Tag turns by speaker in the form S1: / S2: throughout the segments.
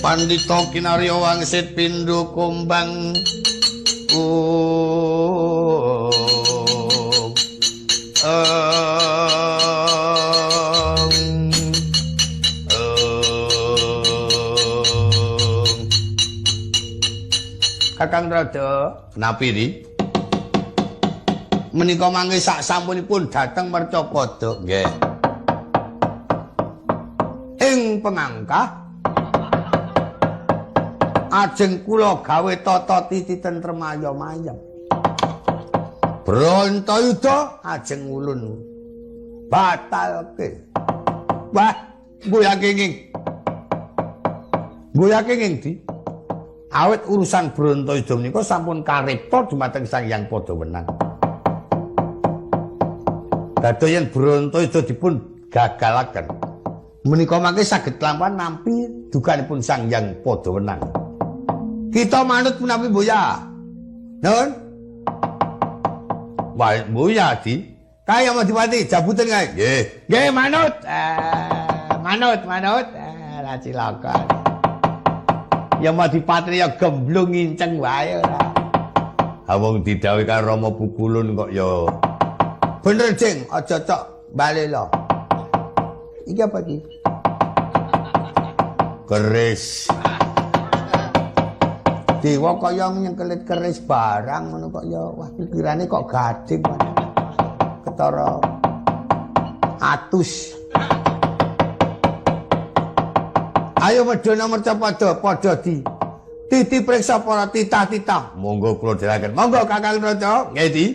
S1: Pandita kinarya wangsit pindha kumbang Kakang Rada napiri menika mangke sak sampunipun dhateng Mercapada nggih ing pengangkah ajeng kula gawe tata titi tentrem ayam-ayam Brantayuda ajeng ulun batalke wah guyake ing di awit urusan Brantayuda menika sampun karepta dumateng Sang Hyang Padawenang. Dadoyen Brantayuda dipun gagalaken. Menika mangke saged lampahan nampi dukanipun Sang Hyang Padawenang. Kita manut menawi Mboya. Nun. Wah, Mboya di. Kaya Madipati jabuten kae. Nggih. Nggih manut. Manut. Lah cilakan. Ya Madipatri ya gemblung nginceng wae ora. Ha wong didhawuhi karo Rama Pukulun kok ya. Bener, Jeng, aja cok balela. Iki apa iki? Keris. Dewa kaya nyengkelit keris barang ngono kok ya. Wah, pikirane kok gading. Ketara atus. Ayo medhana Mercapada padha titi priksa para titah-titah. Monggo kula dherekaken. Monggo Kakang Raja. Nggih, Di.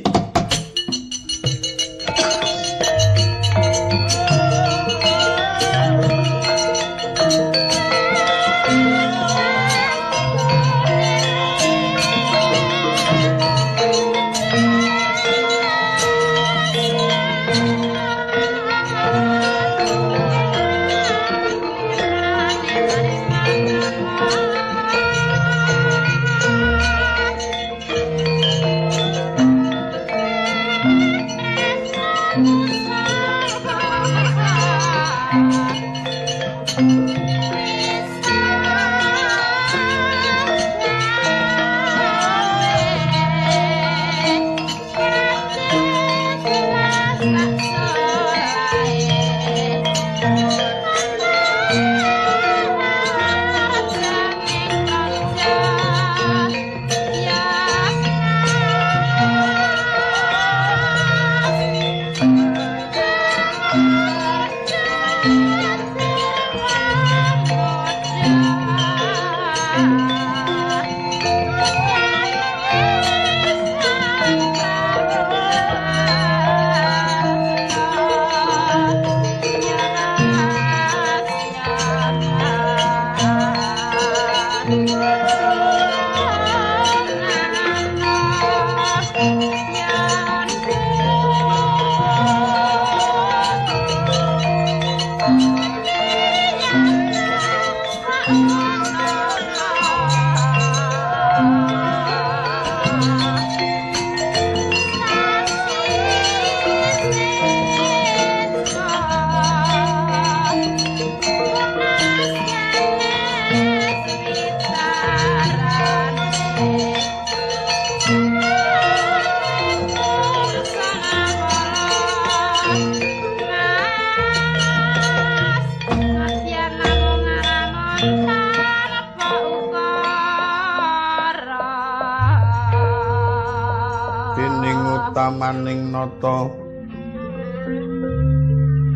S1: Tamaning nata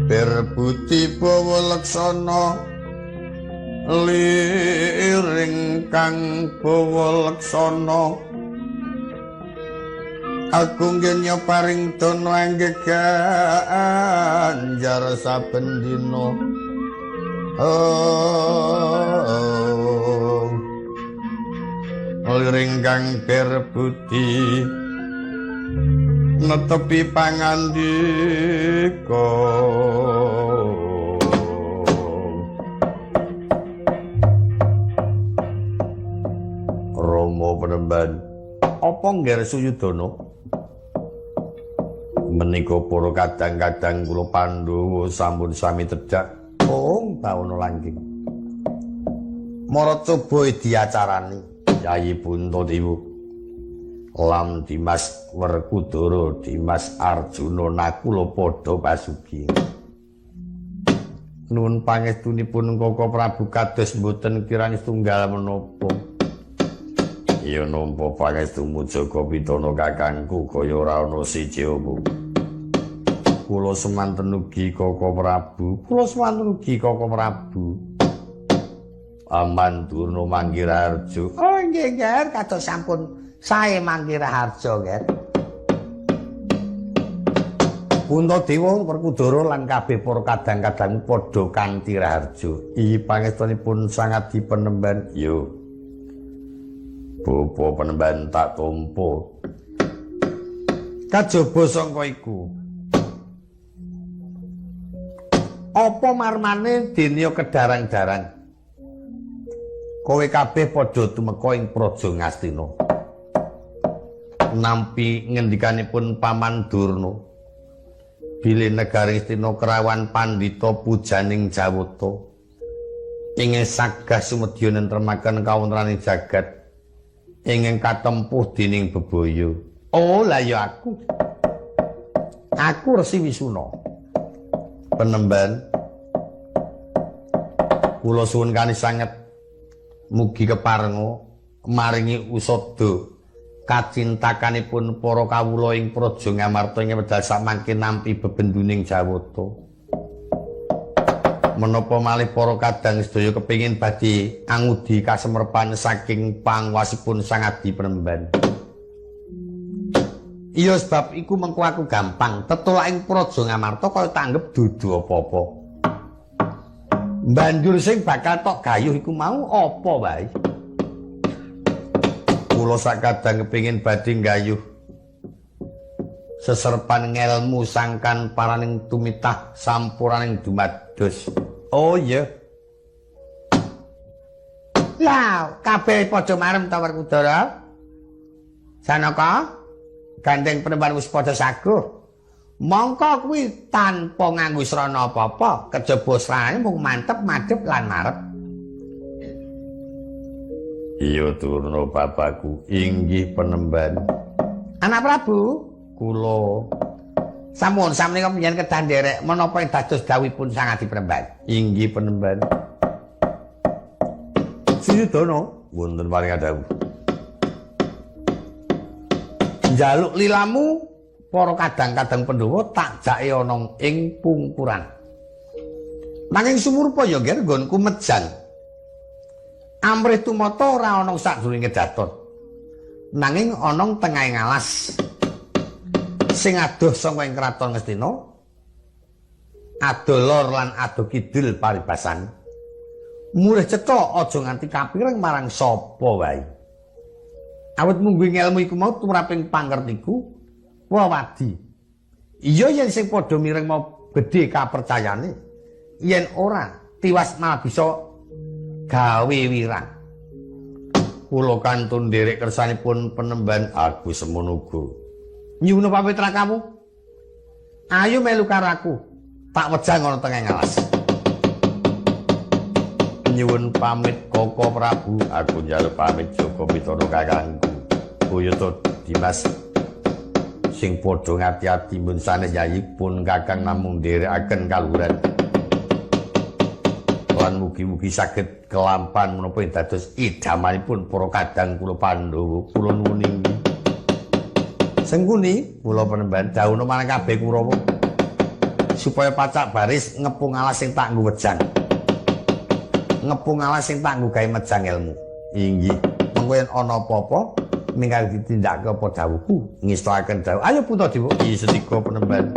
S1: berbuti bawa laksana liring kang bawa laksana aku ngenya paring tono anggegan jar saben dina liring kang berbuti netepi pangandika Rama Penemban apa ngger Suyudana menika para kadang-kadang kula Pandhawa sampun sami tedhak taun langgeng Mara coba diacarani Yayi Puntadewa lan Dimas Werkudara Dimas Arjuna Nakula padha pasugi. Nuwun pangestunipun Koko Prabu kados mboten kirang setunggal menapa. Ya nampa pangestu mujaga pitana kakangku kaya ora ana siji apa. Kula semanten ugi Koko Prabu, Aman Durna Manggiraharja. Oh nggih, Nger, kados sampun sae Manggiraharja, Nger. Puntadewa Werkudara lan kabeh para kadang-kadang padha kanthi raharja. Inggih pangestunipun sangat dipenemban. Yo. Bapa penemban tak tampa. Kajaba sangka iku. Apa marmane dene kedarang-darang. Kowe kabeh padha tumeka ing Praja Ngastina. Nampi ngendikanipun Paman Durna. Bilih negari Ngastina kerawan pandhita pujaning Jawata. Ingin sagah sumedya nentremaken kawontenaning jagat. Ingin katempuh dening bebaya. Oh, lah ya aku. Aku Resi Wisuna. Penemban. Kula suwun kanis sanget mugi keparenga maringi usada kacintakanipun para kawula ing Praja Ngamarta ing wedal samangke nampi bebenduning Jawata. Menapa malih para kadang sedaya kepingin badhe angudi kasemrepan saking pangwasipun Sang Adi Penemban. Iya sebab iku mengko aku gampang tetulak ing Praja Ngamarta kaya tanggep dudu apa-apa. Banjur sing bakal tok gayuh iku mau apa wae. Kula sakadang kepingin badhe gayuh seserpan ngelmu sangkan paraning tumitah sampuraning dumados. Oh iya. Lah, kabeh padha marem ta Werkudara? Sanaka gandeng Penemban wis padha saguh. Mongko kuwi tanpa nganggo srana apa-apa, kejaba srane mung mantep madhep lan marep. Iya Durna bapakku, inggih Penemban. Anak Prabu, kula sampun samenika panjenengan kedah nderek menapa ing dados dawuhipun Sang Adi Penemban. Inggih Penemban. Suyudana wonten paring dawuh. Njaluk lilamu para kadang-kadang Pandhawa tak jake ana ing pungkuran. Nanging sumurpa ya nggih nggonku mejang. Amrih tumata ora ana sadurunge daton. Nanging ana tengahing alas. Sing adoh saka ing kraton Ngastina. Adolor lan ado kidul paribasan. Murih cetha aja nganti kapireng marang sapa wae. Awit mungguing ilmu iku mau tumraping pangertiku. Wawadi. Iya yen sing padha mireng mau gedhe kapercayane. Yen ora tiwas malah bisa gawe wirang. Kula kantun nderek kersanipun Penemban aku semono uga. Nyuwun pamit rakamu. Ayo melu karo aku. Tak wejang ana tengah alas. Nyuwun pamit Koko Prabu, aku njaluk pamit Joko Pitana kakangku. Kuyata Dimas sing padha ngati-ati mun sanes Yayi pun kakang namung nderekaken kaluhuran. Lan mugi-mugi saged kelampan menapa dados idamanipun para kadang kula Pandhawa. Kula nuwun inggih. Sengkuni kula Penemban dawuhna marang kabeh Kurawa supaya pacak baris ngepung alas sing tak nggo wejang. Ngepung alas sing tak nggo gawe mejang ilmu. Inggih. Mengko yen ana apa-apa mingkang ditindakake apa dawuhku ngestakaken dawuh. Ayo Puntadewa, iki setika Penemban.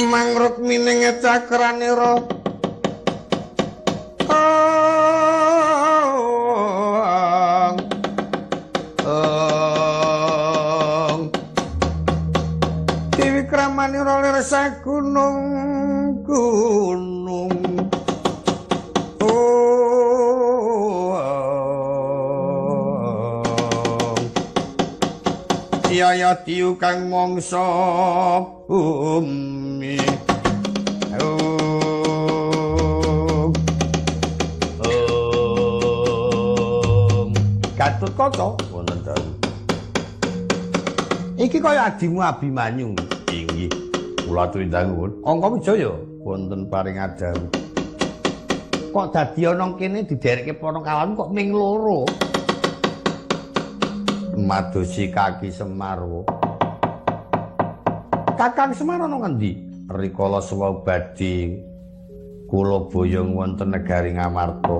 S1: mangruk mining cakranira Dewi kramanira lir sagunung gunung Yaya tiu kang mangsa bumi Gatut Kaca wonten dalu Iki kaya adimu Abimanyu inggih kula aturi dangun Angka Wijaya wonten paring adawu Kok dadi ana kene diderekke para kawan kok ming loro madosi kaki Semar. Kakang Semar ana ngendi? Rikala suwa badhe kula boyong wonten negari Ngamarta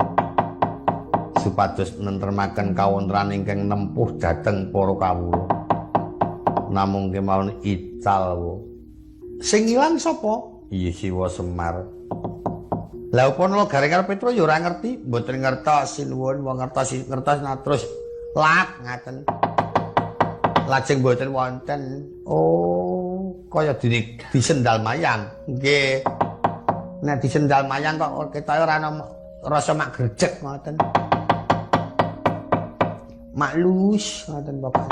S1: supados nentremaken kawontenan ingkang nempuh dhateng para kawula. Namung kemawon ical. Sing ilang sapa? Iya Siwa Semar. Lah apa negari karo Petro ya ora ngerti, mboten ngertos sinuwun wong ngertos terus lak ngaten. Lajeng mboten wonten. Oh, kaya di sendal mayang. Nggih. Nek di sendal mayang kok ketoke ora ana rasa mak gregek ngoten. Mak lus ngoten Bapak.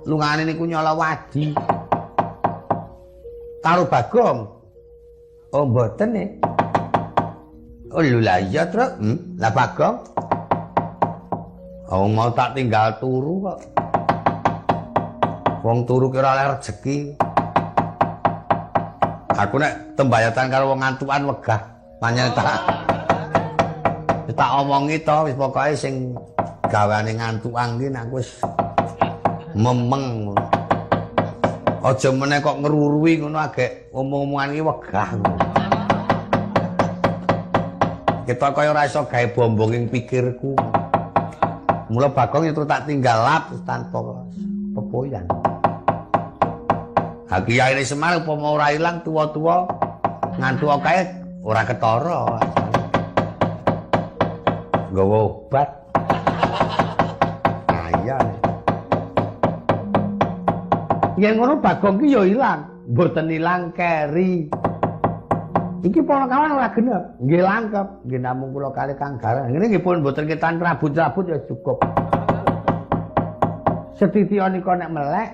S1: Lungane niku nyala wadi. Karo Bagong. Oh, mboten nih. Oh, lho lah iya, Truk. Lah Bagong. Oh, mau tak tinggal turu kok. Wong turu kira oleh rezeki. Aku nek tembayatan karo wong ngantukan wegah. Manyen tak omongi to wis pokoke sing gawane ngantukan ki nek wis memeng. Aja meneh kok ngerurui ngono agek omong-omongan iki wegah. Kita kaya ora iso gawe bombong ing pikirku. Mula Bagong itu tak tinggal lap tanpa pepoyan. Ha Kiai Semar upama ora ilang tuwa-tuwa ngantuk kae ora ketara. Nggawa obat. Ayan. Yen ngono Bagong ki ya ilang, mboten ilang keri. Iki para kawan ora genep, nggih langkep, nggih namung kula kali Kang Garang. Ngene nggih pun mboten ketan rabut-rabut ya cukup. Setitiya nika nek melek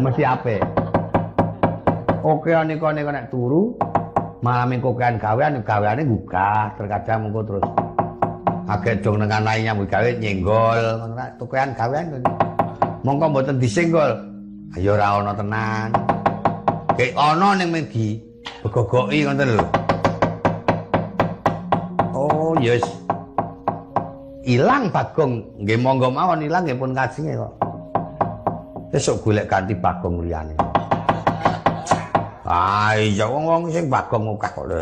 S1: mesti apik. Oke nika nek turu malam kokean gawean gaweane gugah terkadang mengko terus agek dong nang anae nyambut gawe nyenggol ngono rek tokean gawean mongko mboten disenggol ayo ora ana tenan kek ana ning megi begogoki ngoten lho oh yes ilang Bagong nggih monggo mawon ilang nggih pun kajenge kok esuk golek ganti Bagong liyane ah iya wong-wong sing Bagong akeh kok lho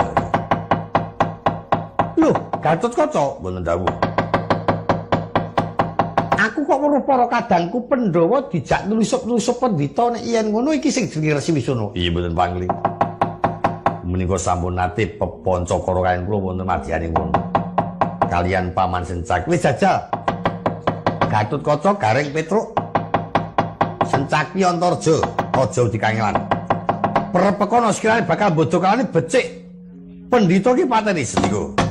S1: lho Gatut Kaca mboten dawuh aku kok weruh para kadangku Pandhawa dijak nulisup-nulisup pendhita nek yen ngono iki sing jenenge Resi Wisnu iya mboten pangling menika sampun nate peponca karo kaen kula wonten madyaning ngono kalian Paman Sencak wis jajal Gatut Kaca Gareng Petruk Sencaki Antarja aja dikangelan perepekono sekirane bakal bodokalane becik pendhita ki pateni sendika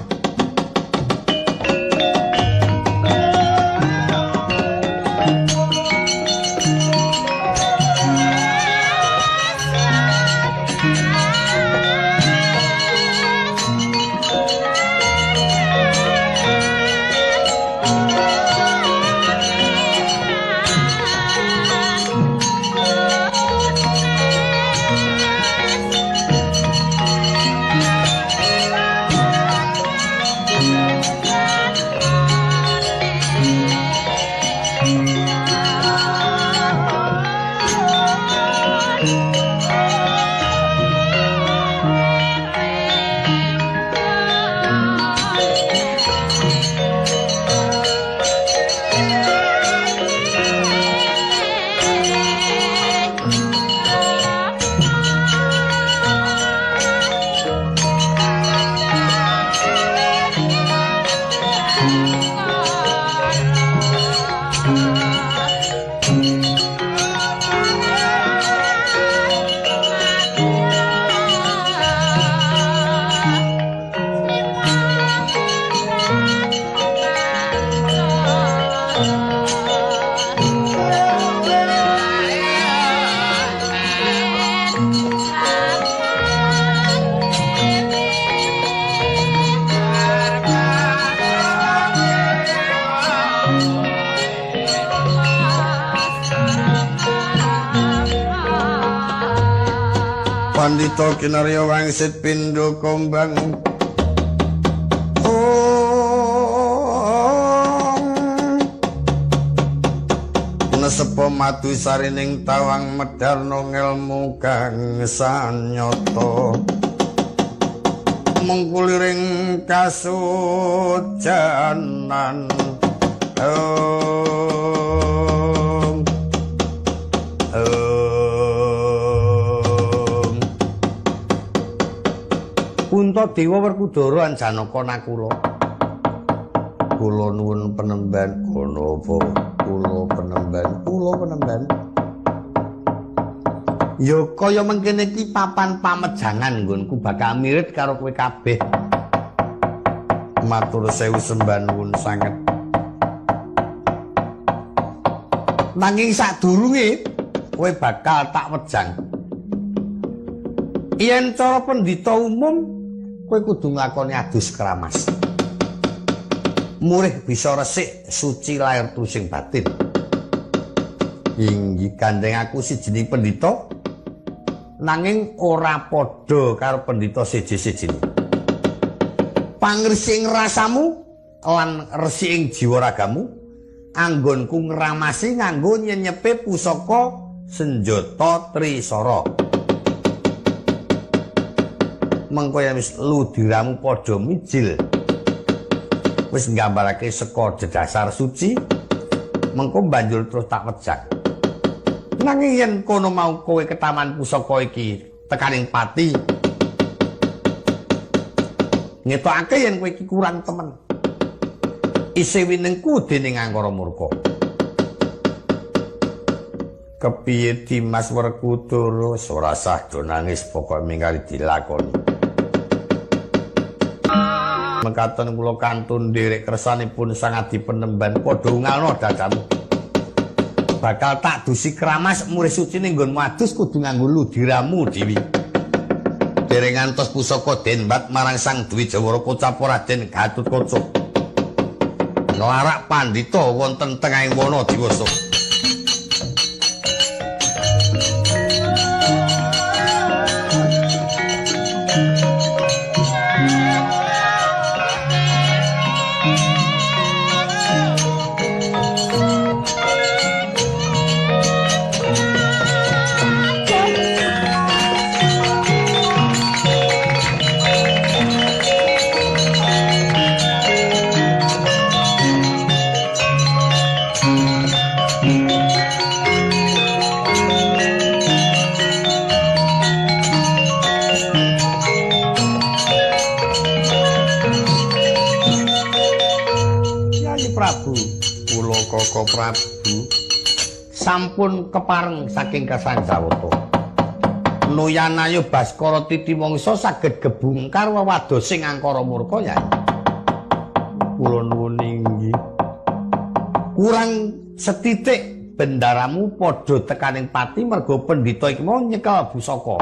S1: Pandita kinarya wangsit pindha kombang nesepa madu sarining tawang medarno ngelmu kang sanyata mengkuliring kasujanan Puntadewa Werkudara Anjanaka Nakula. Kula nuwun penemban ana apa? Kula penemban. Ya kaya mengkene iki papan pamejangan nggonku bakal mirip karo kowe kabeh. Matur sewu sembah nuwun sanget. Nanging sadurunge kowe bakal tak wejang. Yen cara pendhita umum kowe kudu nglakoni adus keramas. Murih bisa resik suci lahir tusing batin. Inggih gandeng aku sijining pendhita nanging ora padha karo pendhita siji-sijine. Pangresing rasamu lan resiking jiwa ragamu anggonku ngramasi nganggo nyenyepe pusaka senjata trisara. Mengko yen wis ludiramu padha mijil wis nggambarake saka dedasar suci mengko banjur terus tak wejak. Nanging yen kono mau kowe ketaman pusaka iki tekaning pati ngetokake yen kowe iki kurang temen isih winengku dening angkara murka. Kepiye Dimas Werkudara ora sah do nangis pokoke minggali dilakoni. Mekaten kula kantun nderek kersanipun Sang Adi Penemban padha ngalno dadamu. Bakal tak dusi keramas murih suci ning nggonmu adus kudu nganggo ludiramu dewi. Dereng ngantos pusaka denbat marang Sang Dwijawara Kocapa Raden Gatotkaca. Nglarak pandhita wonten tengahing wana diwasa. Koko Prabu sampun kepareng saking Kasanjawata. Nuyanayo Baskara Titi Wangsa saged gebungkar wewadosing angkara murka ya. Kula nuwun inggih. Kurang setitik bendaramu padha tekaning pati mergo pendhita iki mau nyekel pusaka.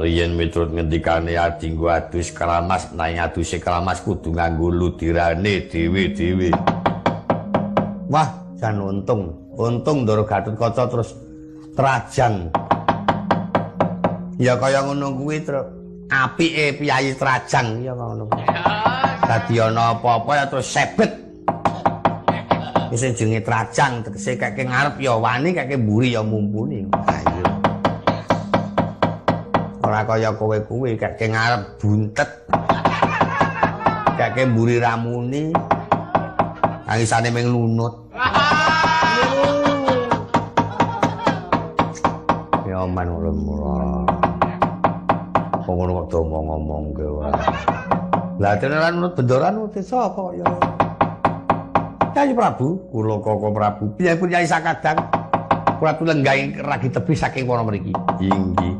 S1: Yen miturut ngendikane adinggo adus keramas nanging aduse keramas kudu nganggo ludirane dhewe-dhewe. Wah, jan untung Ndara Gatotkaca terus trajang. Ya kaya ngono kuwi terus apike piyayi trajang ya ngono. Dadi ana apa-apa ya terus sebet. Wis jenenge trajang tegese kake ngarep ya wani kake mburi ya mumpuni. Ha iya. Ora kaya kowe kuwi kake ngarep buntet. Kake mburi ramuni. Angisane meng lunut. Ya man mula-mula. Ngono kok do ngomong ke wae. Lah dene lan nunut bendoran nunut sapa kok ya. Kyai Prabu, kula Koko Prabu, piyambun Kyai sakadang. Kula tulenggahi ragi tebih saking wana mriki. Inggih.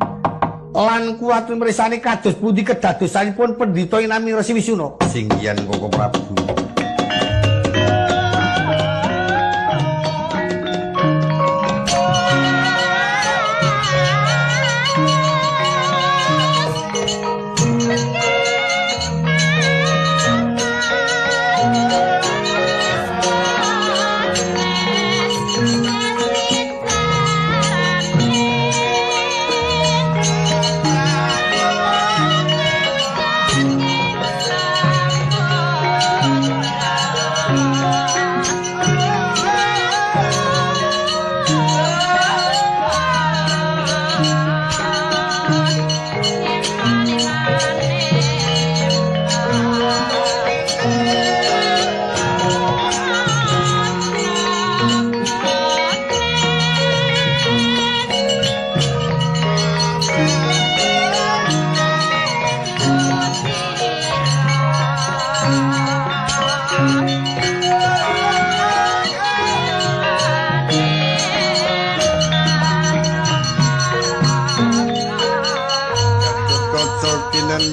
S1: Lan kula mirsani kados pundi kedadosanipun pendhita nami Resi Wisuna. Singgihan Koko Prabu.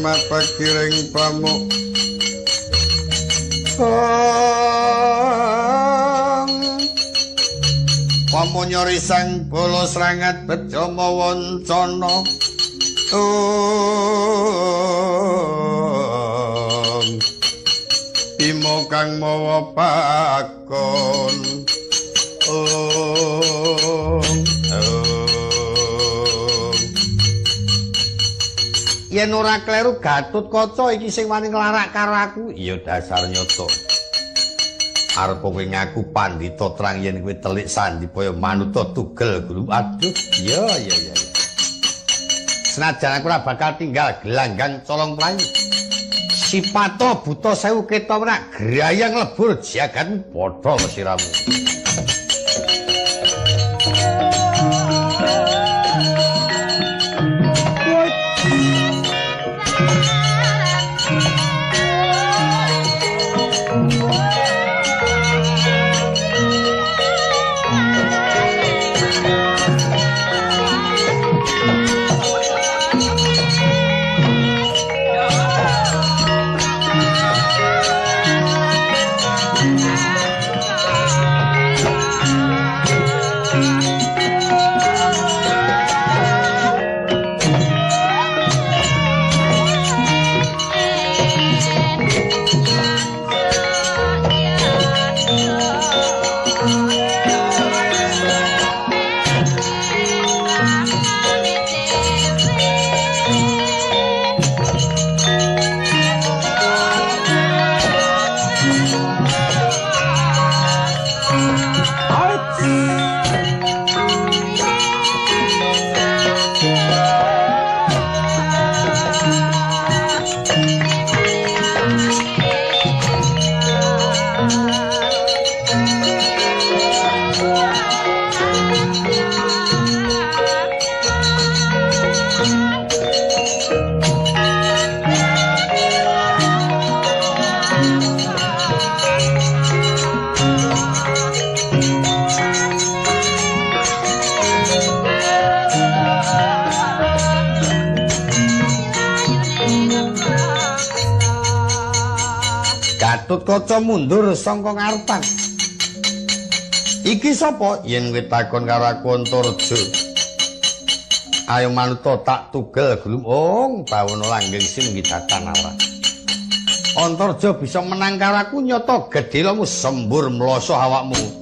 S1: mapakiring pamuk pamunyori sang bala srangat bejo mawancana Bima kang mawa pakon yen ora kleru Gatotkaca iki sing wani nglarak karo aku ya dasar nyata arep kowe ngaku pandhita terang yen kowe telik sandipaya manuta tugel guru aduh ya senajan aku ora bakal tinggal gelanggang colong playu sipato buta sewu keta menak grayang lebur jagatmu padha siramu Gatotkaca mundur saka ngarepan. Iki sapa yen kowe takon karo aku Antareja? Ayo manuta tak tugel glumung bawana langgeng sinunggi datan awak. Antareja bisa menang karo aku nyata gedhelmu sembur mloso awakmu.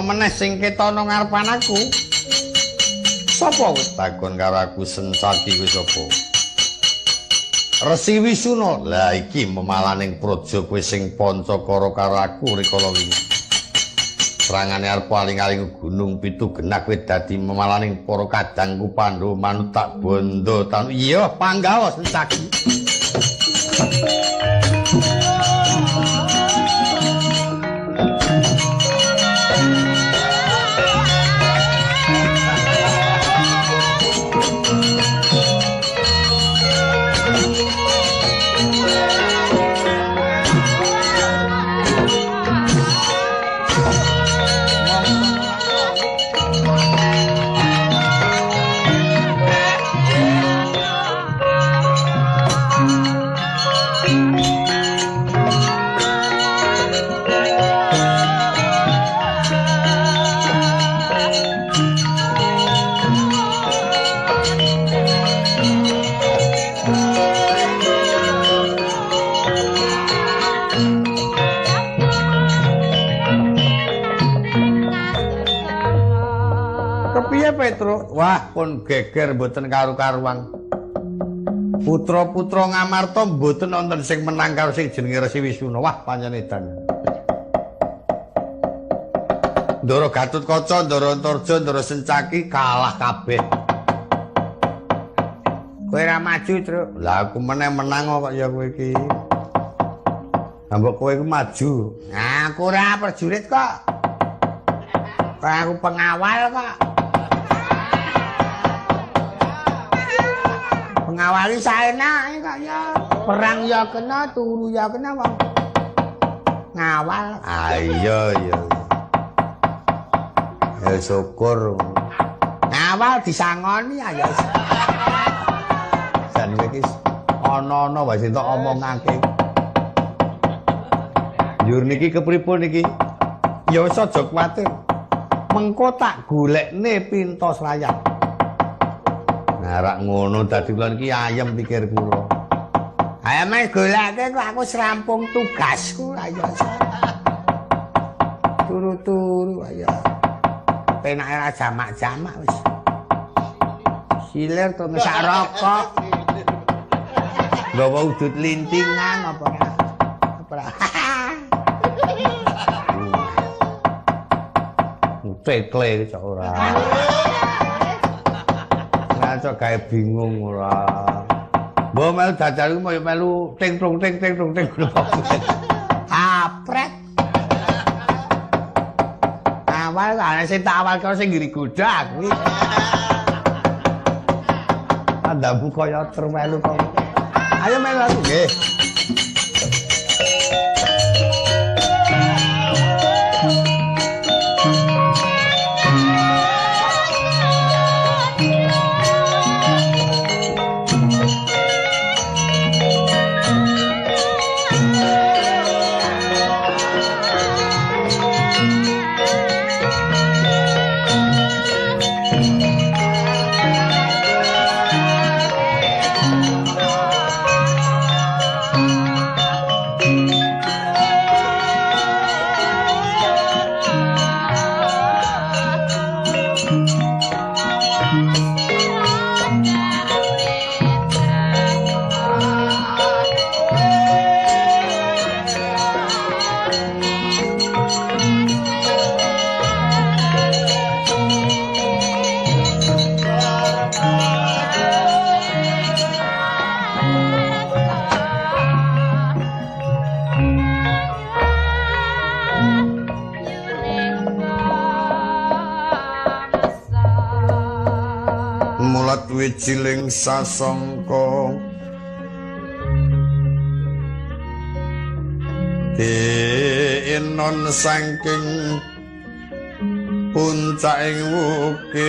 S1: Meneh sing ketana ngarepan aku. Sapa kowe takon karo aku Sencaki kuwi sapa? Resi Wisuna. Lah iki memalaning praja kowe sing pancakara karo aku rikala wingi. Serangane arep aling-aling gunung pitu genak kowe dadi memalaning para kadangku Pandhawa manut tak bondo tanu. Iya, panggawa Sencaki. Piye Petruk? Wah, pun geger mboten karu-karuan. Putra-putra Ngamarta mboten wonten sing menang karo sing jenenge Resi Wisnu. Wah, pancen edan. Ndara Gatotkaca, Ndara Antarja, Ndara Sencaki kalah kabeh. Kowe ora maju, Truk. Lah aku menang kok ya kowe iki. Ambek kowe iku maju. Nah, aku ora prajurit kok. Aku pengawal kok. Pengawali saenake kok ya. Perang ya kena, turu ya kena wong. Ngawal. Ah iya. Ya syukur. Ngawal disangoni ayo. Jan iki ana-ana wae sing tok omongake. Njur niki kepripun niki? Ya wis aja kuwatir. Mengko tak golekne pintos layar. Nah, rak ngono dadi kula iki ayem pikir kula. Ayem wis goleke kok aku serampung tugasku ayo. Turu-turu ayo. Penake ra jamak-jamak wis. Siler to mesak rokok. Gawa udut lintingan apa ora? Apa ora? Tekle cok ora. Nah cok gawe bingung ora. Mbok melu dadak iku koyo melu ting trung ting Apret. Awal ana sing tak awal karo sing ngiri godak kuwi. Andamku kaya termelu kok. Ayo melu aku nggih. Wijiling sasangka dienon saking puncaking wukir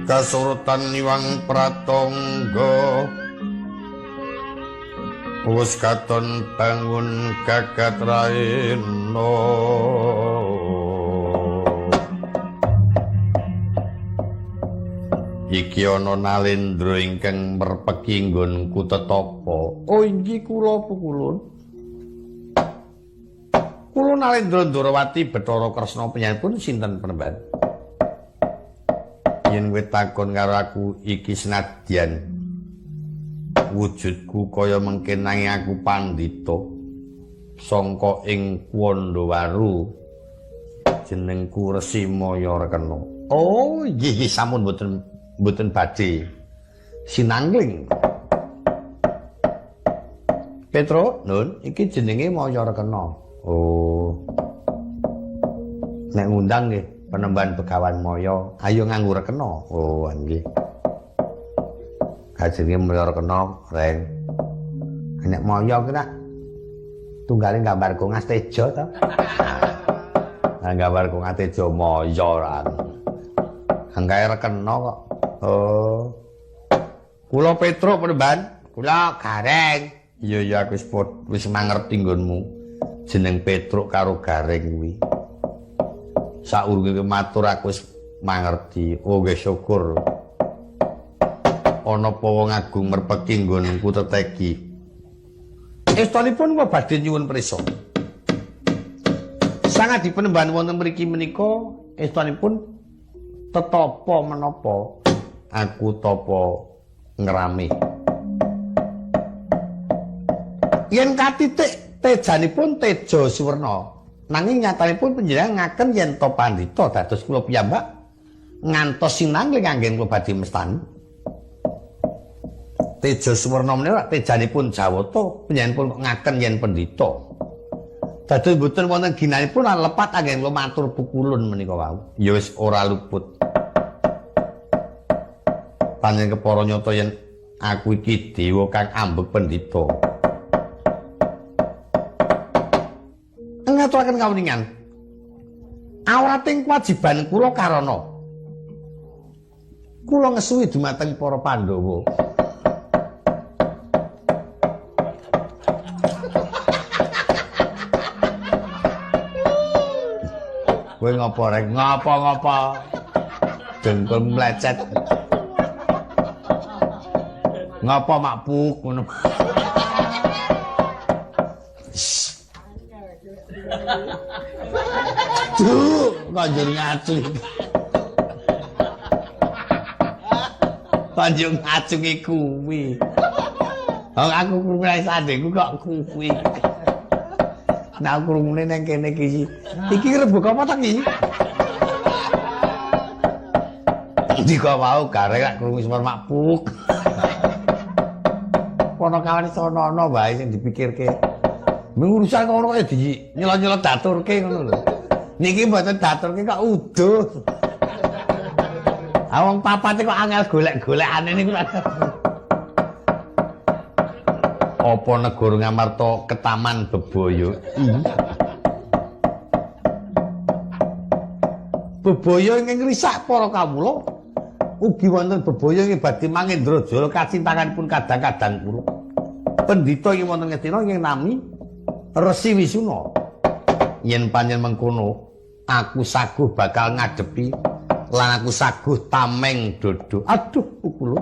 S1: kasurutan niwang pratangga wis katon bangun gagat raina iki ana Nalendra ingkang merpeki nggonku tetapa. Oh inggih kula Pukulun. Kula Nalendra Ndrawati Bathara Kresna penyanipun sinten penemban? Yen kowe takon karo aku iki senadyan wujudku kaya mengke nanging aku pandhita sangka ing Wandawaru jenengku Resi Maya Rekena. Oh nggih sampun mboten badhe sinangling. Petro, Nun, iki jenenge Maya Rekena. Oh. Nek ngundang nggih Penemban Begawan Maya, ayo nganggo rekena. Oh, nggih. Kajenge Maya Rekena, Reng. Nek Maya ki nak tunggale gambar Kongas Teja to. Nah, gambar Kongas Teja Maya ra. Anggae rekena kok. Oh. Kula Petruk Penemban, kula Gareng. Iya aku wis mangerti nggonmu. Jeneng Petruk karo Gareng kuwi. Saurunge matur aku wis mangerti. Oh nggih syukur. ana apa wong agung merpeki nggonku teteki. Estunipun kula badhe nyuwun prisa. Sangat dipenemban wonten mriki menika estunipun tetapa menapa aku tapa ngrame. Yen katitik tejanipun teja suwerna, nanging nyatanipun panjenengan ngaken yen to pandhita dados kula piyambak ngantos sinangling anggen kula badhe mestani. Teja suwerna menika tejanipun Jawata, panjenenganipun kok ngaken yen pendhita. Dados mboten wonten ginanipun lan lepat anggen kula matur pukulun menika wau. Ya wis ora luput. Panjenengan kepara nyata yen aku iki dewa kang ambek pendhita. Ngaturaken kawuningan. Awrating kewajiban kula karana kula ngesuhi dumateng para Pandhawa. Kowe ngopo rek? Ngopo-ngopo? Dengkul mlecet. Ngopo makpuk ngono? Duh, kanjeng ngacung. Kanjeng ngacung kuwi. Aku krungu sandengku kok kuwi. Nah krungune nang kene iki. Iki rebuk apa ta iki? Dika wau garek lak krungu semar makpuk. Ponokawan sono ana wae sing dipikirke. Mengurusan ngono kaya di nyelot-nyelot daturke ngono lho. Niki mboten daturke kok uduh. Awang papate kok angel golek-golekane niku lho. Apa negara Ngamarta ketaman bebaya? Bebaya ingkang risak para kawula. Ugi wonten bebaya ingkang badhe mangendrajala kacintanganipun kadang-kadang kula. Pendhita ing wonten ngestina ing nami Resi Wisuna. Yen panjenengan mengkono, aku saguh bakal ngadepi lan aku saguh tameng dodo. Aduh, kula.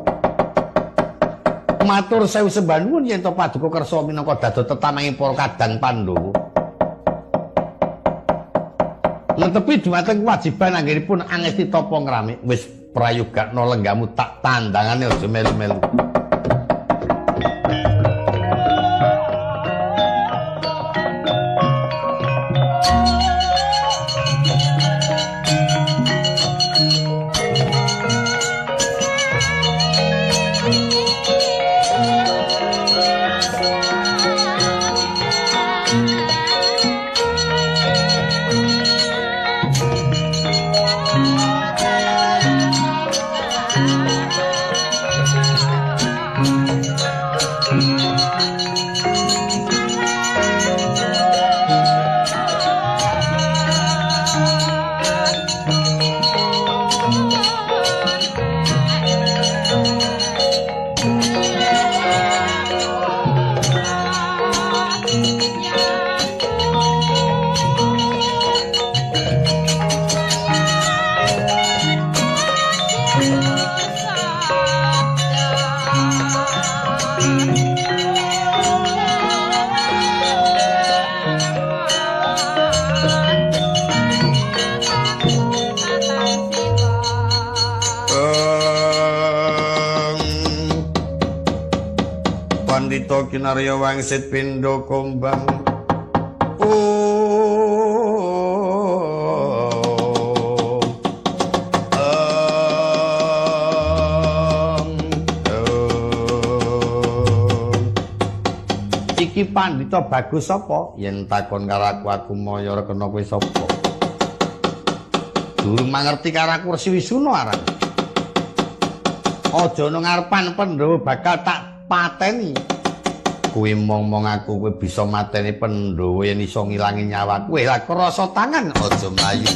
S1: Matur sewu sembah nuwun yen to Paduka kersa minangka dados tetamenging para kadang Pandhawa. Netepi dumateng kewajiban anggenipun angesti tapa ngrame. Wis prayogakna lenggamu tak tandangane aja melu-melu. Pandhita kinarya wangsit pindha kumbang. Iki Pandhita Bagus sapa? Yen takon karo aku maya kena kowe sapa? Durung mangerti karo aku Resi Wisuna aran. Aja nang ngarepan Pandhawa bakal tak pateni. Kowe mong-mong aku kowe bisa mateni Pandhawa yen iso ngilangi nyawaku. Lah krasa tangan aja mlayu.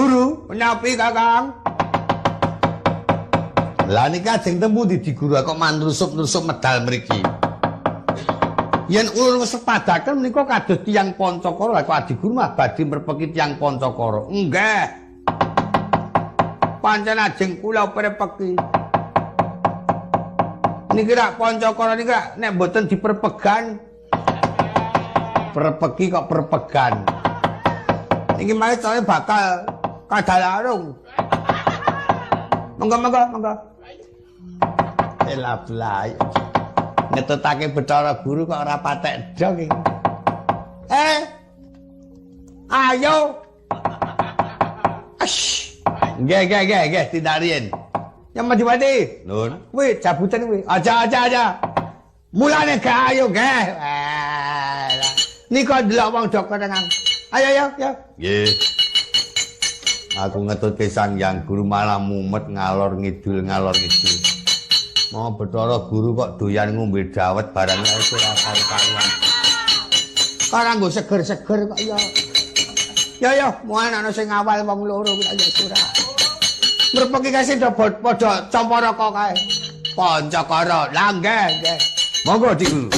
S1: Guru, nyapi Kakang? Lah nika ajeng temu di guru kok manrusup-nusup medal mriki. Yen ulun sepadaken menika kados tiyang Pancakara, kok Adi Guru mah badhe mrepeki tiyang Pancakara. Nggih. Pancen ajeng kula prepeki. Niki rak Pancakara niki nek mboten diperpegan. Perpeki kok perpegan. Niki mari carane bakal kadalarung. Monggo. Elah blay. Ngetutake Bathara Guru kok ora patek dong iki. Ayo. Nggih, tindak riyen. Yang mati-mati. Nun. Kuwi jabutan kuwi. Aja. Mulane gak ayo nggih. Nika ndelok wong do kerengan. Ayo. Nggih. Aku ngetutke Sang Hyang Guru malah mumet ngalor ngidul. Mau Bathara Guru kok doyan ngombe dawet barang iku ora karuan. Karanggo seger-seger kok ya. Ya, muan ana sing awal wong loro kok ya ora. Merpeki kasih do padha camparaka kae. Pancakara. Lah nggih. Monggo Dik Guru.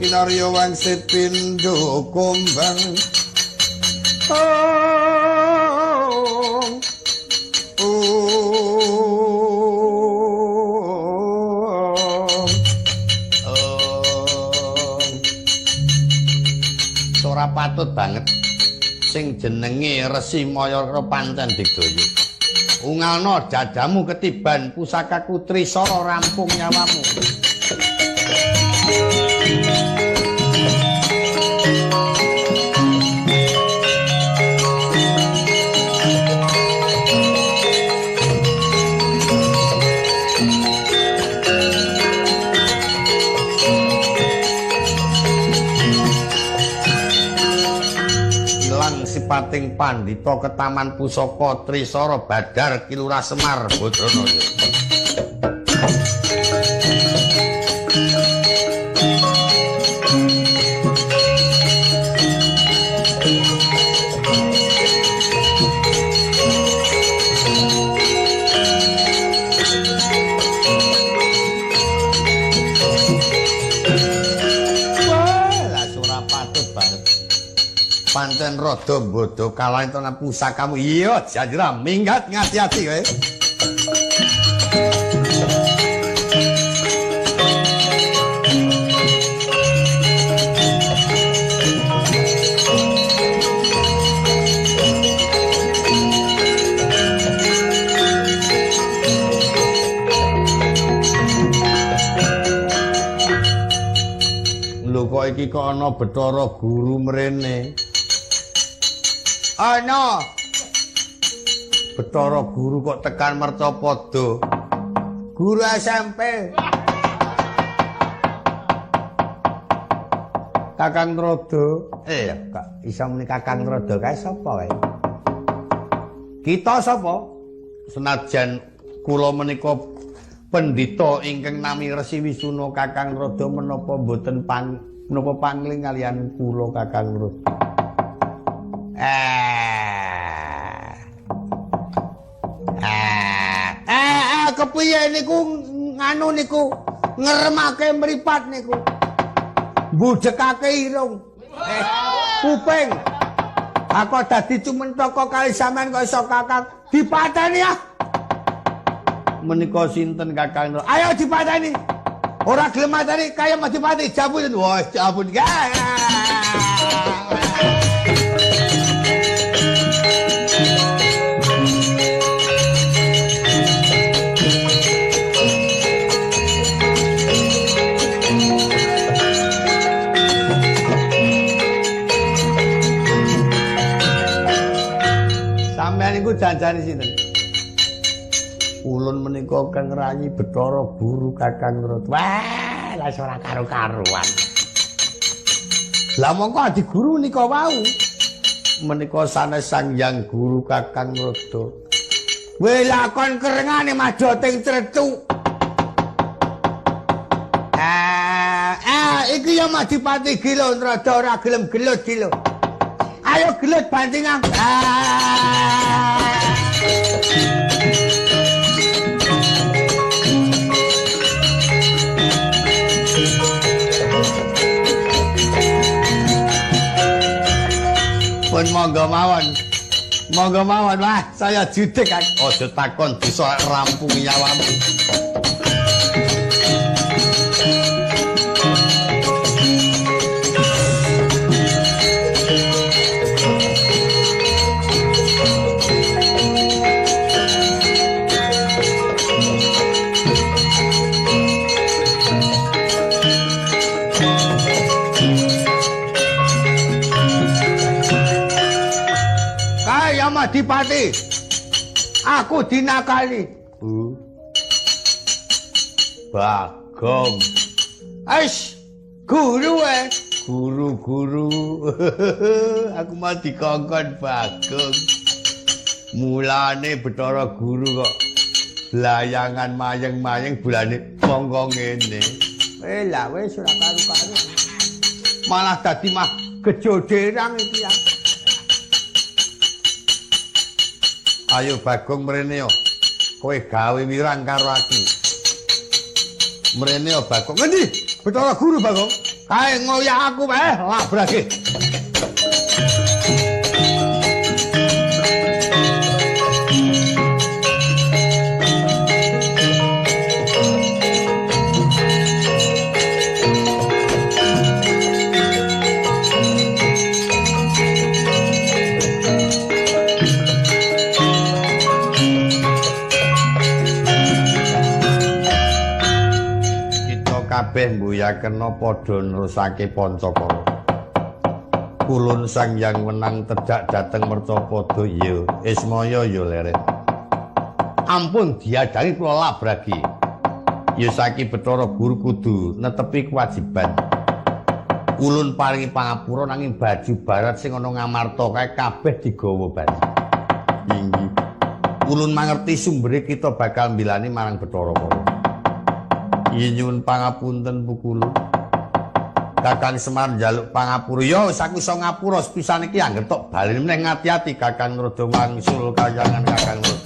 S1: Kinarya wangsit pindho kumbang ora patut banget sing jenenge Resi Mayakara pancen digaya ungalna dadamu ketiban pusakaku Trisara rampung nyawamu. Pating pandita ketaman pusaka Trisara Badar Kilura Semar Badranaya. Pancen rada bodho kalahe tenan pusakamu. Iya, Jajra minggat ngati-ati kowe. Lho kok iki kok ana Bathara Guru mrene. Ana Bathara Guru kok tekan Mercapada. Guru SMP. Kakang Trada. Kak iso muni Kakang Trada kae sapa kae? Kita sapa? Senajan kula menika pendhita ingkang nami Resi Wisuna Kakang Trada menapa mboten menapa pangling kaliyan kula Kakang Trada. Kepiye niku nganu niku ngremake mripat niku mbudekake irung kuping aku dadi cumentaka kali sampean kok iso Kakang dipateni ya menika sinten Kakang ayo dipateni ora gelem mateni kaya dipateni jabun wah jabun niku janjane sinten? Ulun menika Kang Rayi Bathara Guru Kakang Trada. Wah, lah ora karo-karuan. Lah mongko Adi Guru nika wau. menika sanes Sang Hyang Guru Kakang Rada. Kowe lakon kerengane majo teng Tretu. Iki ya Madipati Gila Rada ora gelem gelut iki lho. Ayo gelut banting aku. Pun monggo mawon wah saya judik aja takon bisa rampung nyawamu. Adipati, aku dinakali. Bagong. Aish, guru Guru. Aku mau dikongkon Bagong. Mulane Bathara Guru kok layangan mayeng-mayeng bulane mongko ngene. Lah wis ora karu-karu. Malah dadi mah gejoderang iki ya. Ayo Bagong mrene yo. Kowe gawe wirang karo aku. Mrene yo Bagong. Ngendi? Bathara Guru Bagong. Kae ngoyak aku wae labrake. Kabeh mbuyakena padha nerusake Pancakara. Kulun Sang Hyang Wenang tedhak dhateng Mercapada ya Ismaya ya leret. Ampun diadangi kula labragi. Ya saiki Bathara Guru kudu netepi kewajiban. Kulun paringi pangapura nanging baju barat sing ana ngamarta kae kabeh digawa bali. Inggih. Kulun mangerti sumbere kita bakal mbilani marang Bathara Kala. Yen nyuwun pangapunten Pukulun. Kakang Semar njaluk pangapura. Ya wis aku iso ngapura sepisan iki anggere tok bali meneh ngati-ati Kakang Rada wangsul kayangan Kakang Rada.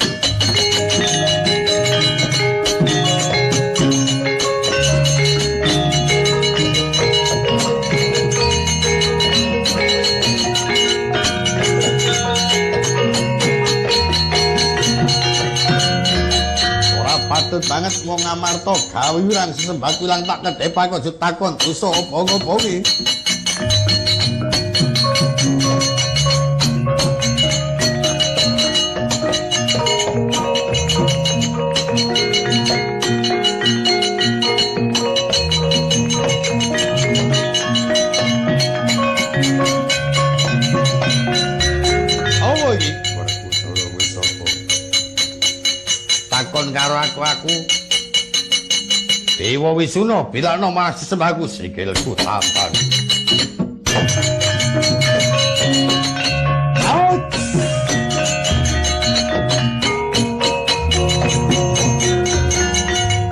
S1: Patut banget wong ngamarta gawe wirang sesembah kulang tak kedhepak aja takon dosa apa-apa kuwi. Oh iki ora kusara wis apa. Takon karo aku Dewa Wisuna bilakno malah sesembahku sikilku tampan.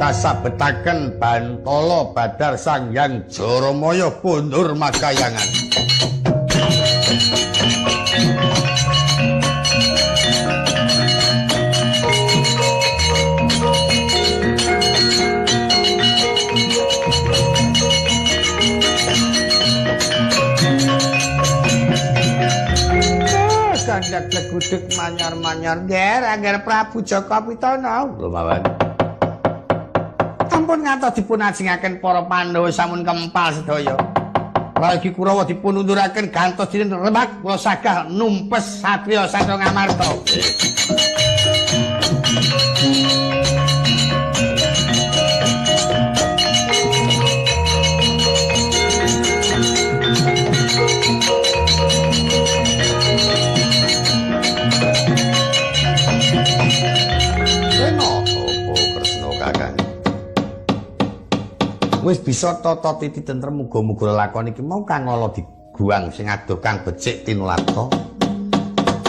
S1: Kasabetaken Bantala Badar Sang Hyang Jaramaya kundur magayangan. Kandak legudeg manyar-manyar nger angger Prabu Jaka Pitana. Lho mawon. Ampun ngantos dipun ajengaken para Pandhawa sampun kempal sedaya. Ragi Kurawa dipun unduraken gantos dinten Remak kula sagah numpes satriya Sandra Ngamarta. Wis bisa tata titi tentrem muga-muga lakon iki mau kang ala diguang sing adoh kang becik tinulata.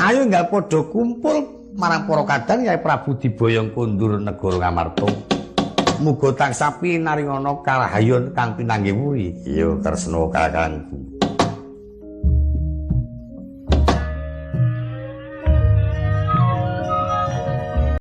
S1: ayo enggal padha kumpul marang para kadang Yai Prabu diboyong kondur negara Ngamarta. Muga tansah pinaringana karahayon kang pinanggih wuri. Ya tresna kakangku.